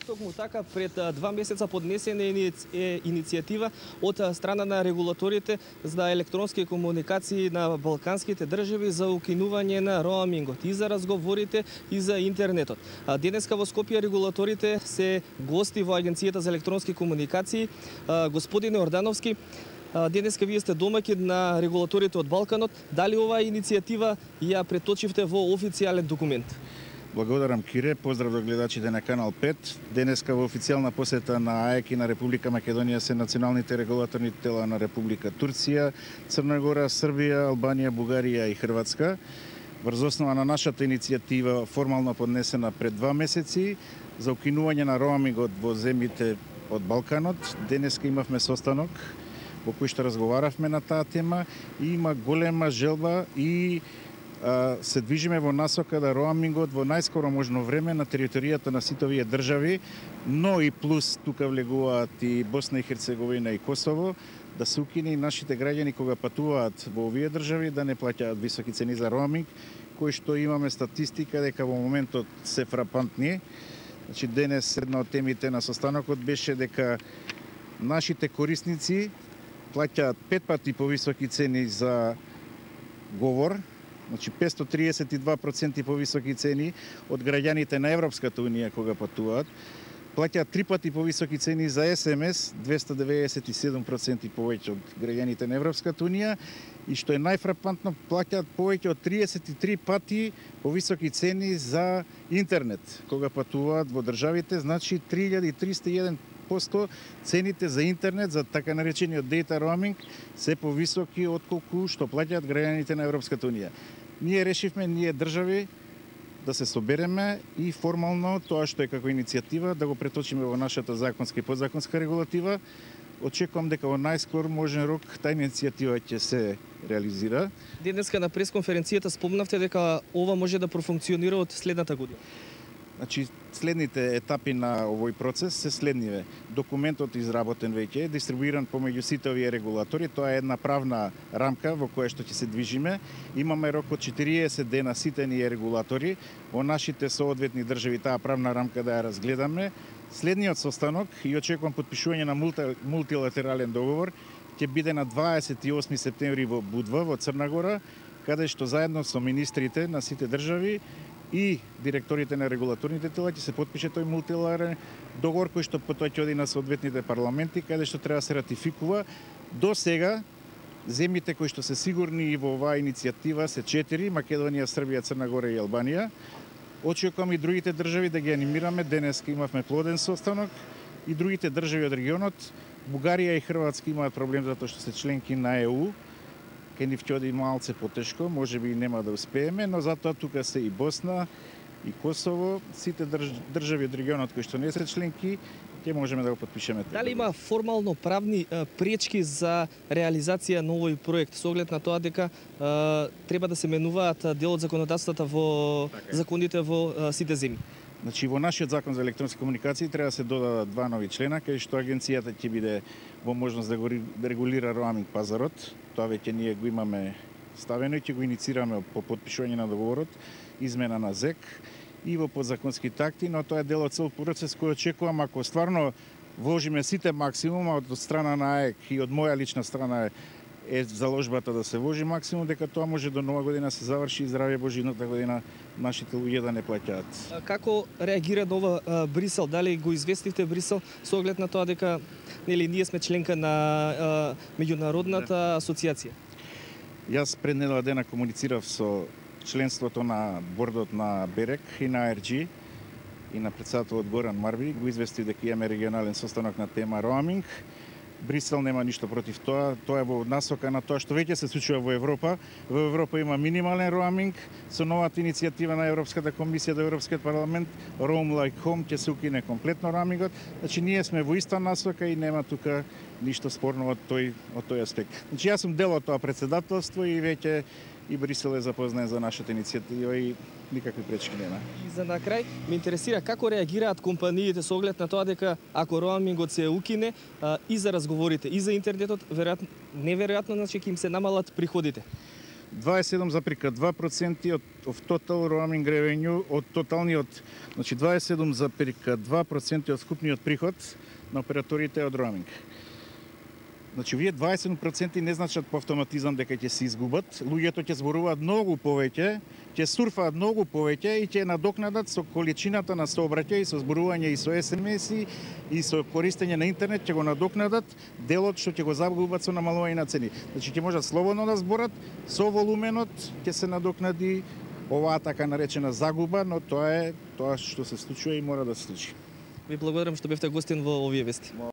Токму така, пред 2 месеца поднесена е иницијатива од страна на регулаторите за електронски комуникации на балканските држави за укинување на роамингот и за разговорите и за интернетот. Денеска во Скопје регулаторите се гости во Агенцијата за електронски комуникации. Господин Ордановски, денеска вие сте домаќин на регулаторите од Балканот. Дали оваа иницијатива ја преточивте во официјален документ? Благодарам, Кире. Поздрав до гледачите на Канал 5. Денеска во официјална посета на АЕК и на Република Македонија се националните регулаторни тела на Република Турција, Црна Гора, Србија, Албанија, Бугарија и Хрватска. Врз основа на нашата иницијатива, формално поднесена пред 2 месеци, за укинување на роамингот во земјите од Балканот. Денеска имавме состанок во кој што разговаравме на таа тема и има голема желба и се движиме во насока да роамингот во најскоро можно време на територијата на сите овие држави, но и плюс тука влегуваат и Босна и Херцеговина и Косово, да се укине и нашите граѓани кога патуваат во овие држави да не плаќаат високи цени за роаминг, кои што имаме статистика дека во моментот се фрапантни. Значи денес една од темите на состанокот беше дека нашите корисници плаќаат 5 пати повисоки цени за говор, значи 532% повисоки цени од граѓаните на Европската Унија кога патуваат, плаќаат 3 пати повисоки цени за СМС, 297% повеќе од граѓаните на Европската Унија и што е најфрапантно, плаќаат повеќе од 33 пати повисоки цени за интернет кога патуваат во државите, значи 3301% цените за интернет, за така наречениот data roaming, се повисоки отколку што плаќаат граѓаните на Европската Унија. Ние решивме, ние држави, да се собереме и формално тоа што е како иницијатива да го преточиме во нашата законска и подзаконска регулатива. Очекувам дека во најскор можен рок таа иницијатива ќе се реализира. Денеска на пресконференцијата спомнавте дека ова може да профункционира од следната година. Значи, следните етапи на овој процес се следниве. Документот изработен веќе е, дистрибуиран помеѓу сите овие регулатори. Тоа е една правна рамка во која што ќе се движиме. Имаме рок од 40 дена сите ние регулатори во нашите соодветни држави таа правна рамка да ја разгледаме. Следниот состанок и очекувам потпишување на мултилатерален договор ќе биде на 28 септември во Будва, во Црна Гора, каде што заедно со министрите на сите држави и директорите на регулаторните тела ќе се потпише тој мултилатерален договор кој што потоа ќе оди на соодветните парламенти, каде што треба да се ратификува. До сега земјите кои што се сигурни и во оваа иницијатива се 4: Македонија, Србија, Црна Гора и Албанија. Очекувам и другите држави да ги анимираме. Денеска имавме плоден состанок и другите држави од регионот. Бугарија и Хрватска имаат проблем затоа што се членки на ЕУ. Ке ни ќе оди малце потешко, може би нема да успееме, но затоа тука се и Босна, и Косово, сите држави од регионот кои што не се членки, ќе можеме да го потпишеме. Дали има формално правни пречки за реализација на овој проект, со оглед на тоа дека треба да се менуваат дел од законодавствата во законите во сите земји? Значи, во нашиот закон за електронски комуникации треба да се додадат 2 нови члена, кај што агенцијата ќе биде во можност да го регулира роаминг пазарот. Тоа веќе ние го имаме ставено и ќе го иницираме по потпишување на договорот, измена на ЗЕК и во подзаконски акти, но тоа е дел од цел процес кој очекувам, ако стварно вложиме сите максимум од страна на АЕК и од моја лична страна е заложбата да се вложи максимум, дека тоа може до нова година се заврши и здравје Божи идната година нашите луѓе да не плаќаат. Како реагира на ова Брисел? Дали го известивте Брисел со оглед на тоа дека нели ние сме членка на меѓународната асоциација? Јас пред недела дена комуницирав со членството на бордот на БЕРЕК и на АРГ и на претседателот Горан Марби. Го известив дека имаме регионален состанок на тема роаминг. Брисел нема ништо против тоа. Тоа е во насока на тоа што веќе се случува во Европа. Во Европа има минимален роаминг. Со новата иницијатива на Европската комисија до Европскиот парламент, Roam Like Home, ќе се укине комплетно роамингот. Значи ние сме во иста насока и нема тука ништо спорно од тој аспект. Значи јас сум дел од тоа претседателство и веќе и Брисел е запознаен за нашата иницијатива и никакви пречки нема. И за на крај, ме интересира како реагираат компаниите со оглед на тоа дека ако роамингот се укине и за разговорите и за интернетот, неверојатно значи ќе им се намалат приходите. 27,2% од total roaming revenue, од тоталниот, значи 27,2% од вкупниот приход на операторите од роаминг. Значи, вие 27% не значат по автоматизам дека ќе се изгубат. Луѓето ќе зборуваат многу повеќе, ќе сурфаат многу повеќе и ќе надокнадат со количината на сообраќај и со зборување и со SMS-и и со користење на интернет, ќе го надокнадат делот што ќе го загубат со намалување на цени. Значи, ќе можат слободно да зборат, со волуменот ќе се надокнади оваа така наречена загуба, но тоа е тоа што се случува и мора да се случи. Ви благодарам што бевте гостин во овие вести.